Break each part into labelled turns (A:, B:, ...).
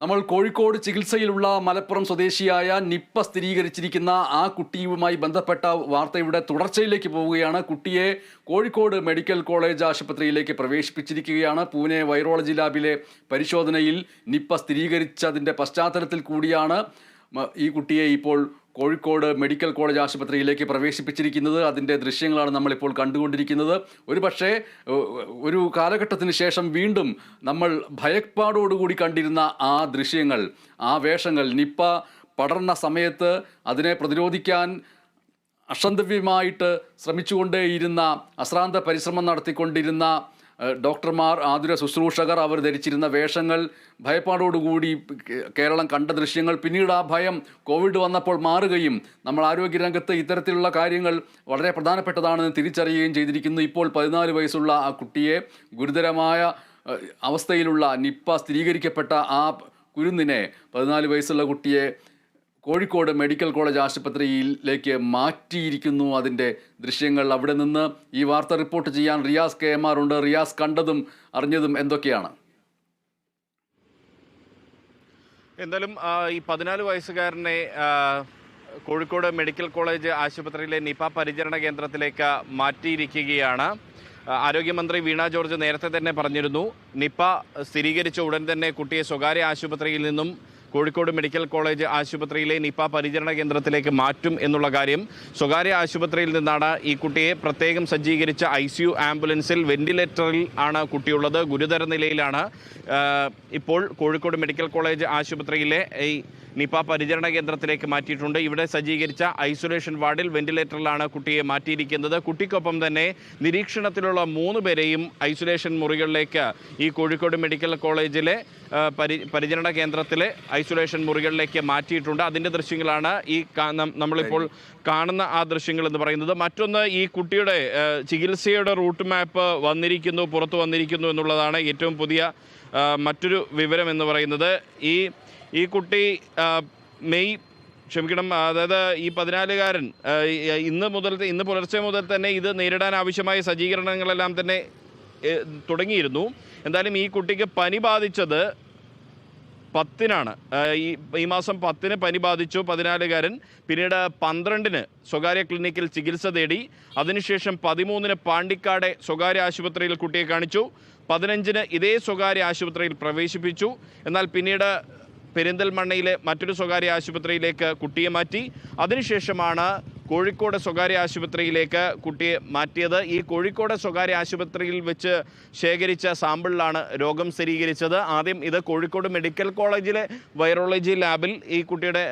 A: നമ്മൾ കോഴിക്കോട് ചികിത്സയിലുള്ള മലപ്പുറം സ്വദേശിയായ നിപ്പ സ്ഥിരീകരിച്ചിരിക്കുന്ന ആ കുട്ടിയുമായി ബന്ധപ്പെട്ട വാർത്തയുടെ തുടർച്ചയിലേക്ക് പോവുകയാണ്. കുട്ടിയെ കോഴിക്കോട് മെഡിക്കൽ കോളേജ് ആശുപത്രിയിലേക്ക് പ്രവേശിപ്പിച്ചിരിക്കുകയാണ്. പൂനെ വൈറോളജി ലാബിലെ പരിശോധനയിൽ നിപ്പ സ്ഥിരീകരിച്ചതിൻ്റെ പശ്ചാത്തലത്തിൽ കൂടിയാണ് ഈ കുട്ടിയെ ഇപ്പോൾ കോഴിക്കോട് മെഡിക്കൽ കോളേജ് ആശുപത്രിയിലേക്ക് പ്രവേശിപ്പിച്ചിരിക്കുന്നത്. അതിൻ്റെ ദൃശ്യങ്ങളാണ് നമ്മളിപ്പോൾ കണ്ടുകൊണ്ടിരിക്കുന്നത്. ഒരു പക്ഷേ ഒരു കാലഘട്ടത്തിന് ശേഷം വീണ്ടും നമ്മൾ ഭയപ്പാടോടുകൂടി കണ്ടിരുന്ന ആ ദൃശ്യങ്ങൾ, ആ വേഷങ്ങൾ, നിപ്പ പടർന്ന സമയത്ത് അതിനെ പ്രതിരോധിക്കാൻ അക്ഷന്തവ്യമായിട്ട് ശ്രമിച്ചുകൊണ്ടേയിരുന്ന, അശ്രാന്ത പരിശ്രമം നടത്തിക്കൊണ്ടിരുന്ന ഡോക്ടർമാർ, ആതുര ശുശ്രൂഷകർ, അവർ ധരിച്ചിരുന്ന വേഷങ്ങൾ, ഭയപ്പാടോടുകൂടി കേരളം കണ്ട ദൃശ്യങ്ങൾ, പിന്നീട് ആ ഭയം കോവിഡ് വന്നപ്പോൾ മാറുകയും നമ്മൾ ആരോഗ്യരംഗത്ത് ഇത്തരത്തിലുള്ള കാര്യങ്ങൾ വളരെ പ്രധാനപ്പെട്ടതാണെന്ന് തിരിച്ചറിയുകയും ചെയ്തിരിക്കുന്നു. ഇപ്പോൾ 14 വയസ്സുള്ള ആ കുട്ടിയെ, ഗുരുതരമായ അവസ്ഥയിലുള്ള നിപ്പ സ്ഥിരീകരിക്കപ്പെട്ട ആ കുരുന്നിനെ, 14 വയസ്സുള്ള കുട്ടിയെ കോഴിക്കോട് മെഡിക്കൽ കോളേജ് ആശുപത്രിയിലേക്ക് മാറ്റിയിരിക്കുന്നു. അതിൻ്റെ ദൃശ്യങ്ങൾ, അവിടെ നിന്ന് ഈ വാർത്ത റിപ്പോർട്ട് ചെയ്യാൻ റിയാസ് KMR ഉണ്ട്. റിയാസ്, കണ്ടതും അറിഞ്ഞതും എന്തൊക്കെയാണ്?
B: എന്തായാലും ഈ 14 വയസ്സുകാരനെ കോഴിക്കോട് മെഡിക്കൽ കോളേജ് ആശുപത്രിയിലെ നിപ പരിചരണ കേന്ദ്രത്തിലേക്ക് മാറ്റിയിരിക്കുകയാണ്. ആരോഗ്യമന്ത്രി വീണ ജോർജ് നേരത്തെ തന്നെ പറഞ്ഞിരുന്നു, നിപ സ്ഥിരീകരിച്ച ഉടൻ തന്നെ കുട്ടിയെ സ്വകാര്യ ആശുപത്രിയിൽ നിന്നും കോഴിക്കോട് മെഡിക്കൽ കോളേജ് ആശുപത്രിയിലെ നിപ പരിചരണ കേന്ദ്രത്തിലേക്ക് മാറ്റും എന്നുള്ള കാര്യം. സ്വകാര്യ ആശുപത്രിയിൽ നിന്നാണ് ഈ കുട്ടിയെ പ്രത്യേകം സജ്ജീകരിച്ച ICU ആംബുലൻസിൽ വെന്റിലേറ്ററിൽ ആണ് കുട്ടിയുള്ളത്. ഗുരുതര നിലയിലാണ്. ഇപ്പോൾ കോഴിക്കോട് മെഡിക്കൽ കോളേജ് ആശുപത്രിയിലെ ഈ നിപ പരിചരണ കേന്ദ്രത്തിലേക്ക് മാറ്റിയിട്ടുണ്ട്. ഇവിടെ സജ്ജീകരിച്ച ഐസൊലേഷൻ വാർഡിൽ വെന്റിലേറ്ററിലാണ് കുട്ടിയെ മാറ്റിയിരിക്കുന്നത്. കുട്ടിക്കൊപ്പം തന്നെ നിരീക്ഷണത്തിലുള്ള 3 പേരെയും ഐസൊലേഷൻ മുറികളിലേക്ക് ഈ കോഴിക്കോട് മെഡിക്കൽ കോളേജിലെ പരിചരണ കേന്ദ്രത്തിലെ ഐസൊലേഷൻ മുറികളിലേക്ക് മാറ്റിയിട്ടുണ്ട്. അതിൻ്റെ ദൃശ്യങ്ങളാണ് ഈ നമ്മളിപ്പോൾ കാണുന്ന ആ ദൃശ്യങ്ങൾ എന്ന് പറയുന്നത്. മറ്റൊന്ന്, ഈ കുട്ടിയുടെ ചികിത്സയുടെ റൂട്ട് മാപ്പ് പുറത്തു വന്നിരിക്കുന്നു എന്നുള്ളതാണ് ഏറ്റവും പുതിയ മറ്റൊരു വിവരം എന്ന് പറയുന്നത്. ഈ കുട്ടി അതായത് ഈ 14-കാരൻ ഇന്ന് പുലർച്ചെ മുതൽ തന്നെ ഇത് നേരിടാൻ ആവശ്യമായ സജ്ജീകരണങ്ങളെല്ലാം തന്നെ തുടങ്ങിയിരുന്നു. എന്തായാലും ഈ കുട്ടിക്ക് പനി ബാധിച്ചത് 10-നാണ്. ഈ മാസം 10-ന് പനി ബാധിച്ചു 14-കാരൻ. പിന്നീട് 12-ന് സ്വകാര്യ ക്ലിനിക്കിൽ ചികിത്സ തേടി. അതിനുശേഷം 13-ന് പാണ്ടിക്കാട് സ്വകാര്യ ആശുപത്രിയിൽ കുട്ടിയെ കാണിച്ചു. 15-ന് ഇതേ സ്വകാര്യ ആശുപത്രിയിൽ പ്രവേശിപ്പിച്ചു. എന്നാൽ പിന്നീട് പെരിന്തൽമണ്ണയിലെ മറ്റൊരു സ്വകാര്യ ആശുപത്രിയിലേക്ക് കുട്ടിയെ മാറ്റി. അതിനുശേഷമാണ് കോഴിക്കോട് സ്വകാര്യ ആശുപത്രിയിലേക്ക് കുട്ടിയെ മാറ്റിയത്. ഈ കോഴിക്കോട് സ്വകാര്യ ആശുപത്രിയിൽ വെച്ച് ശേഖരിച്ച സാമ്പിളിലാണ് രോഗം സ്ഥിരീകരിച്ചത്. ആദ്യം ഇത് കോഴിക്കോട് മെഡിക്കൽ കോളേജിലെ വൈറോളജി ലാബിൽ ഈ കുട്ടിയുടെ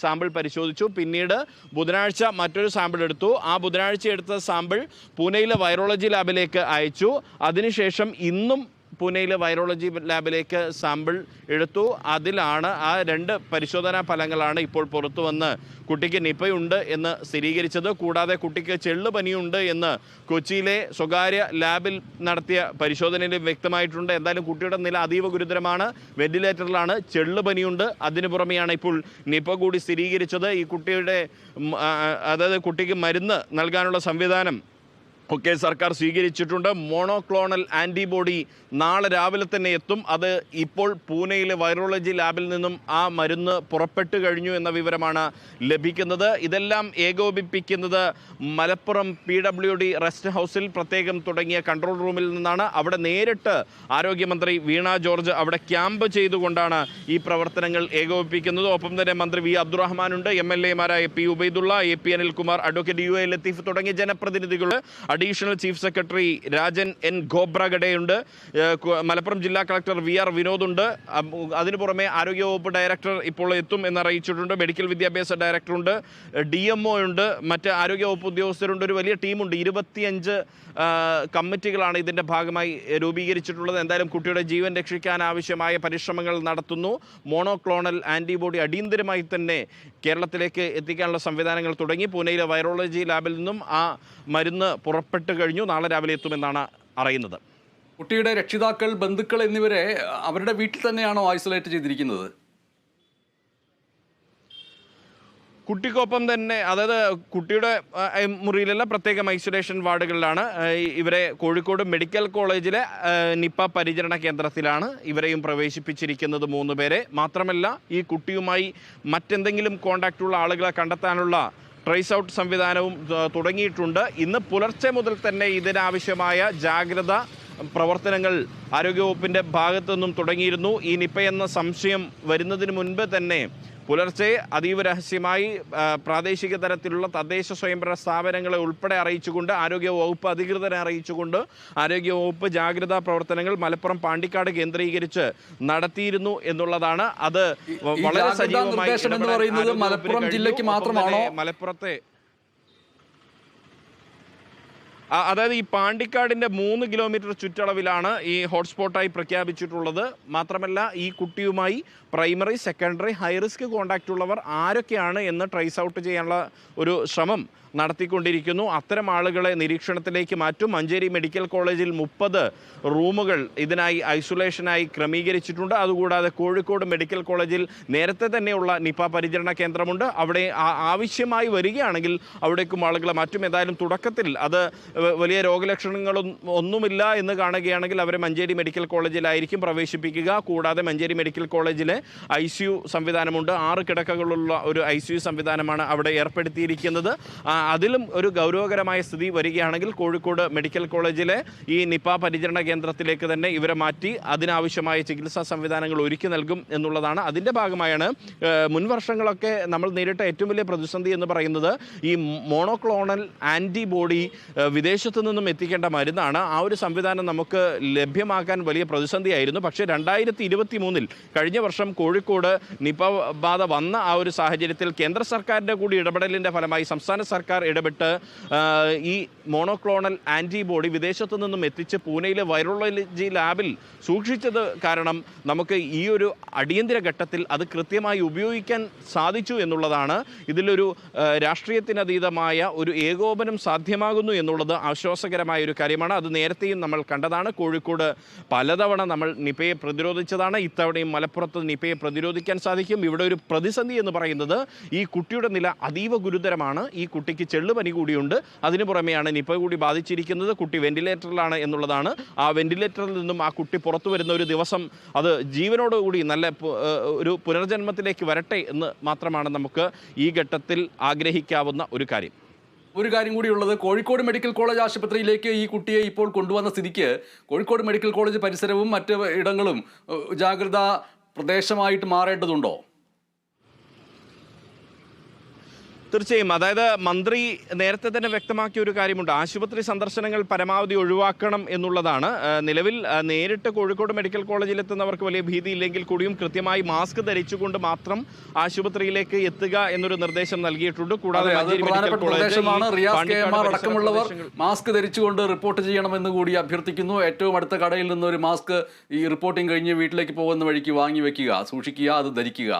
B: സാമ്പിൾ പരിശോധിച്ചു. പിന്നീട് ബുധനാഴ്ച മറ്റൊരു സാമ്പിൾ എടുത്തു. ആ ബുധനാഴ്ച എടുത്ത സാമ്പിൾ പൂനെയിലെ വൈറോളജി ലാബിലേക്ക് അയച്ചു. അതിനുശേഷം ഇന്നും പൂനെയിലെ വൈറോളജി ലാബിലേക്ക് സാമ്പിൾ എടുത്തു. അതിലാണ് ആ 2 പരിശോധനാ ഫലങ്ങളാണ് ഇപ്പോൾ പുറത്തു വന്ന് കുട്ടിക്ക് നിപ്പയുണ്ട് എന്ന് സ്ഥിരീകരിച്ചത്. കൂടാതെ കുട്ടിക്ക് ചെള്ളുപനിയുണ്ട് എന്ന് കൊച്ചിയിലെ സ്വകാര്യ ലാബിൽ നടത്തിയ പരിശോധനയിൽ വ്യക്തമായിട്ടുണ്ട്. എന്തായാലും കുട്ടിയുടെ നില അതീവ ഗുരുതരമാണ്, വെന്റിലേറ്ററിലാണ്, ചെള്ളുപനിയുണ്ട്. അതിനു പുറമെയാണ് ഇപ്പോൾ നിപ്പ കൂടി സ്ഥിരീകരിച്ചത്. ഈ കുട്ടിക്ക് മരുന്ന് നൽകാനുള്ള സംവിധാനം ഒക്കെ സർക്കാർ സ്വീകരിച്ചിട്ടുണ്ട്. മോണോക്ലോണൽ ആൻറ്റിബോഡി നാളെ രാവിലെ തന്നെ എത്തും. അത് ഇപ്പോൾ പൂനെയിലെ വൈറോളജി ലാബിൽ നിന്നും ആ മരുന്ന് പുറപ്പെട്ടു കഴിഞ്ഞു എന്ന വിവരമാണ് ലഭിക്കുന്നത്. ഇതെല്ലാം ഏകോപിപ്പിക്കുന്നത് മലപ്പുറം PWD റെസ്റ്റ് ഹൗസിൽ പ്രത്യേകം തുടങ്ങിയ കൺട്രോൾ റൂമിൽ നിന്നാണ്. അവിടെ നേരിട്ട് ആരോഗ്യമന്ത്രി വീണ ജോർജ് അവിടെ ക്യാമ്പ് ചെയ്തുകൊണ്ടാണ് ഈ പ്രവർത്തനങ്ങൾ ഏകോപിപ്പിക്കുന്നത്. ഒപ്പം തന്നെ മന്ത്രി V അബ്ദുറഹ്മാനുണ്ട്, MLA-മാരായ P Ubaidulla, AP Anilkumar, advocate UA Latheef തുടങ്ങിയ ജനപ്രതിനിധികൾ, additional chief secretary Rajan N ഖോബ്രഗഡയുണ്ട്, മലപ്പുറം ജില്ലാ കളക്ടർ VR വിനോദുണ്ട്. അതിനു പുറമെ ആരോഗ്യവകുപ്പ് ഡയറക്ടർ ഇപ്പോൾ എത്തും എന്നറിയിച്ചിട്ടുണ്ട്. മെഡിക്കൽ വിദ്യാഭ്യാസ ഡയറക്ടറുണ്ട്, DMO ഉണ്ട്, മറ്റ് ആരോഗ്യവകുപ്പ് ഉദ്യോഗസ്ഥരുണ്ട്. ഒരു വലിയ ടീമുണ്ട്. 25 കമ്മിറ്റികളാണ് ഇതിൻ്റെ ഭാഗമായി രൂപീകരിച്ചിട്ടുള്ളത്. എന്തായാലും കുട്ടിയുടെ ജീവൻ രക്ഷിക്കാൻ ആവശ്യമായ പരിശ്രമങ്ങൾ നടത്തുന്നു. മോണോക്ലോണൽ ആൻറ്റിബോഡി അടിയന്തരമായി തന്നെ കേരളത്തിലേക്ക് എത്തിക്കാനുള്ള സംവിധാനങ്ങൾ തുടങ്ങി. പൂനെയിലെ വൈറോളജി ലാബിൽ നിന്നും ആ മരുന്ന് പുറപ്പെട്ടു കഴിഞ്ഞു. നാളെ രാവിലെ എത്തുമെന്നാണ് അറിയുന്നത്.
A: കുട്ടിയുടെ രക്ഷിതാക്കൾ, ബന്ധുക്കൾ എന്നിവരെ അവരുടെ വീട്ടിൽ തന്നെയാണോ ഐസൊലേറ്റ് ചെയ്തിരിക്കുന്നത്?
B: കുട്ടിക്കൊപ്പം തന്നെ, അതായത് കുട്ടിയുടെ മുറിയിലുള്ള പ്രത്യേകം ഐസൊലേഷൻ വാർഡുകളിലാണ് ഇവരെ കോഴിക്കോട് മെഡിക്കൽ കോളേജിലെ നിപ്പ പരിചരണ കേന്ദ്രത്തിലാണ് ഇവരെയും പ്രവേശിപ്പിച്ചിരിക്കുന്നത് 3 പേരെ. മാത്രമല്ല ഈ കുട്ടിയുമായി മറ്റെന്തെങ്കിലും കോണ്ടാക്റ്റുള്ള ആളുകളെ കണ്ടെത്താനുള്ള ട്രേസ് ഔട്ട് സംവിധാനവും തുടങ്ങിയിട്ടുണ്ട്. ഇന്ന് പുലർച്ചെ മുതൽ തന്നെ ഇതിനാവശ്യമായ ജാഗ്രത പ്രവർത്തനങ്ങൾ ആരോഗ്യവകുപ്പിൻ്റെ ഭാഗത്തു നിന്നും തുടങ്ങിയിരുന്നു. ഈ നിപ്പ എന്ന സംശയം വരുന്നതിന് മുൻപ് തന്നെ പുലർച്ചെ അതീവ രഹസ്യമായി പ്രാദേശിക തലത്തിലുള്ള തദ്ദേശ സ്വയംഭരണ സ്ഥാപനങ്ങളെ ഉൾപ്പെടെ അറിയിച്ചുകൊണ്ട്, ആരോഗ്യവകുപ്പ് അധികൃതരെ അറിയിച്ചുകൊണ്ട് ആരോഗ്യവകുപ്പ് ജാഗ്രതാ പ്രവർത്തനങ്ങൾ മലപ്പുറം പാണ്ടിക്കാട് കേന്ദ്രീകരിച്ച് നടത്തിയിരുന്നു എന്നുള്ളതാണ്. അത് വളരെ സജീവമായി
A: മലപ്പുറം ജില്ലയ്ക്ക് മാത്രമാണോ?
B: മലപ്പുറത്തെ അതായത് ഈ പാണ്ടിക്കാടിൻ്റെ 3 കിലോമീറ്റർ ചുറ്റളവിലാണ് ഈ ഹോട്ട്സ്പോട്ടായി പ്രഖ്യാപിച്ചിട്ടുള്ളത്. മാത്രമല്ല ഈ കുട്ടിയുമായി പ്രൈമറി, സെക്കൻഡറി, ഹൈറിസ്ക് കോണ്ടാക്റ്റ് ഉള്ളവർ ആരൊക്കെയാണ് എന്ന് ട്രേസ് ഔട്ട് ചെയ്യാനുള്ള ഒരു ശ്രമം നടത്തിക്കൊണ്ടിരിക്കുന്നു. അത്തരം ആളുകളെ നിരീക്ഷണത്തിലേക്ക് മാറ്റും. മഞ്ചേരി മെഡിക്കൽ കോളേജിൽ 30 റൂമുകൾ ഇതിനായി ഐസൊലേഷനായി ക്രമീകരിച്ചിട്ടുണ്ട്. അതുകൂടാതെ കോഴിക്കോട് മെഡിക്കൽ കോളേജിൽ നേരത്തെ തന്നെയുള്ള നിപ പരിചരണ കേന്ദ്രമുണ്ട്. അവിടെ ആവശ്യമായി വരികയാണെങ്കിൽ അവിടേക്കും ആളുകളെ മാറ്റും. ഏതായാലും തുടക്കത്തിൽ അത് വലിയ രോഗലക്ഷണങ്ങളൊന്നുമില്ല എന്ന് കാണുകയാണെങ്കിൽ അവരെ മഞ്ചേരി മെഡിക്കൽ കോളേജിലായിരിക്കും പ്രവേശിപ്പിക്കുക. കൂടാതെ മഞ്ചേരി മെഡിക്കൽ കോളേജിലെ ICU സംവിധാനമുണ്ട്. 6 കിടക്കകളുള്ള ഒരു ICU സംവിധാനമാണ് അവിടെ ഏർപ്പെടുത്തിയിരിക്കുന്നത്. അതിലും ഒരു ഗൗരവകരമായ സ്ഥിതി വരികയാണെങ്കിൽ കോഴിക്കോട് മെഡിക്കൽ കോളേജിലെ ഈ നിപ പരിചരണ കേന്ദ്രത്തിലേക്ക് തന്നെ ഇവരെ മാറ്റി അതിനാവശ്യമായ ചികിത്സാ സംവിധാനങ്ങൾ ഒരുക്കി നൽകും എന്നുള്ളതാണ്. അതിൻ്റെ ഭാഗമായാണ് മുൻ വർഷങ്ങളൊക്കെ നമ്മൾ നേരിട്ട ഏറ്റവും വലിയ പ്രതിസന്ധി എന്ന് പറയുന്നത് ഈ മോണോക്ലോണൽ ആൻറ്റിബോഡി വിദേശത്തു നിന്നും എത്തിക്കേണ്ട മരുന്നാണ്. ആ ഒരു സംവിധാനം നമുക്ക് ലഭ്യമാക്കാൻ വലിയ പ്രതിസന്ധിയായിരുന്നു. പക്ഷേ 2023 കഴിഞ്ഞ വർഷം കോഴിക്കോട് നിപ ബാധ വന്ന ആ ഒരു സാഹചര്യത്തിൽ കേന്ദ്ര സർക്കാരിൻ്റെ കൂടി ഇടപെടലിൻ്റെ ഫലമായി സംസ്ഥാന സർക്കാർ ഇടപെട്ട് ഈ മോണോക്ലോണൽ ആൻറ്റിബോഡി വിദേശത്തു നിന്നും എത്തിച്ച് പൂനെയിലെ വൈറോളജി ലാബിൽ സൂക്ഷിച്ചത് കാരണം നമുക്ക് ഈ ഒരു അടിയന്തര ഘട്ടത്തിൽ അത് കൃത്യമായി ഉപയോഗിക്കാൻ സാധിച്ചു എന്നുള്ളതാണ്. ഇതിലൊരു രാഷ്ട്രീയത്തിനതീതമായ ഒരു ഏകോപനം സാധ്യമാകുന്നു എന്നുള്ളത് ആശ്വാസകരമായ ഒരു കാര്യമാണ്. അത് നേരത്തെയും നമ്മൾ കണ്ടതാണ്. കോഴിക്കോട് പലതവണ നമ്മൾ നിപയെ പ്രതിരോധിച്ചതാണ്. ഇത്തവണയും മലപ്പുറത്ത് നിപയെ പ്രതിരോധിക്കാൻ സാധിക്കും. ഇവിടെ ഒരു പ്രതിസന്ധി എന്ന് പറയുന്നത് ഈ കുട്ടിയുടെ നില അതീവ ഗുരുതരമാണ്. ഈ കുട്ടിക്ക് ചെള്ളുപനി കൂടിയുണ്ട്. അതിനു പുറമെയാണ് നിപ കൂടി ബാധിച്ചിരിക്കുന്നത്. കുട്ടി വെന്റിലേറ്ററിലാണ് എന്നുള്ളതാണ്. ആ വെന്റിലേറ്ററിൽ നിന്നും ആ കുട്ടി പുറത്തു വരുന്ന ഒരു ദിവസം അത് ജീവനോടുകൂടി നല്ല ഒരു പുനർജന്മത്തിലേക്ക് വരട്ടെ എന്ന് മാത്രമാണ് നമുക്ക് ഈ ഘട്ടത്തിൽ ആഗ്രഹിക്കാവുന്ന ഒരു കാര്യം.
A: ഒരു കാര്യം കൂടിയുള്ളത്, കോഴിക്കോട് മെഡിക്കൽ കോളേജ് ആശുപത്രിയിലേക്ക് ഈ കുട്ടിയെ ഇപ്പോൾ കൊണ്ടുവന്ന സ്ഥിതിക്ക് കോഴിക്കോട് മെഡിക്കൽ കോളേജ് പരിസരവും മറ്റ് ഇടങ്ങളും ജാഗ്രതാ പ്രദേശമായിട്ട് മാറേണ്ടതുണ്ടോ?
B: തീർച്ചയായും. അതായത് മന്ത്രി നേരത്തെ തന്നെ വ്യക്തമാക്കിയ ഒരു കാര്യമുണ്ട്. ആശുപത്രി സന്ദർശനങ്ങൾ പരമാവധി ഒഴിവാക്കണം എന്നുള്ളതാണ്. നിലവിൽ നേരിട്ട് കോഴിക്കോട് മെഡിക്കൽ കോളേജിലെത്തുന്നവർക്ക് വലിയ ഭീതിയില്ലെങ്കിൽ കൂടിയും കൃത്യമായി മാസ്ക് ധരിച്ചുകൊണ്ട് മാത്രം ആശുപത്രിയിലേക്ക് എത്തുക എന്നൊരു നിർദ്ദേശം നൽകിയിട്ടുണ്ട്. കൂടാതെ
A: അടക്കമുള്ളവർ മാസ്ക് ധരിച്ചുകൊണ്ട് റിപ്പോർട്ട് ചെയ്യണമെന്ന് കൂടി അഭ്യർത്ഥിക്കുന്നു. ഏറ്റവും അടുത്ത കടയിൽ നിന്ന് ഒരു മാസ്ക് ഈ റിപ്പോർട്ടിംഗ് കഴിഞ്ഞ് വീട്ടിലേക്ക് പോകുന്ന വഴിക്ക് വാങ്ങി വെക്കുക, സൂക്ഷിക്കുക, അത് ധരിക്കുക.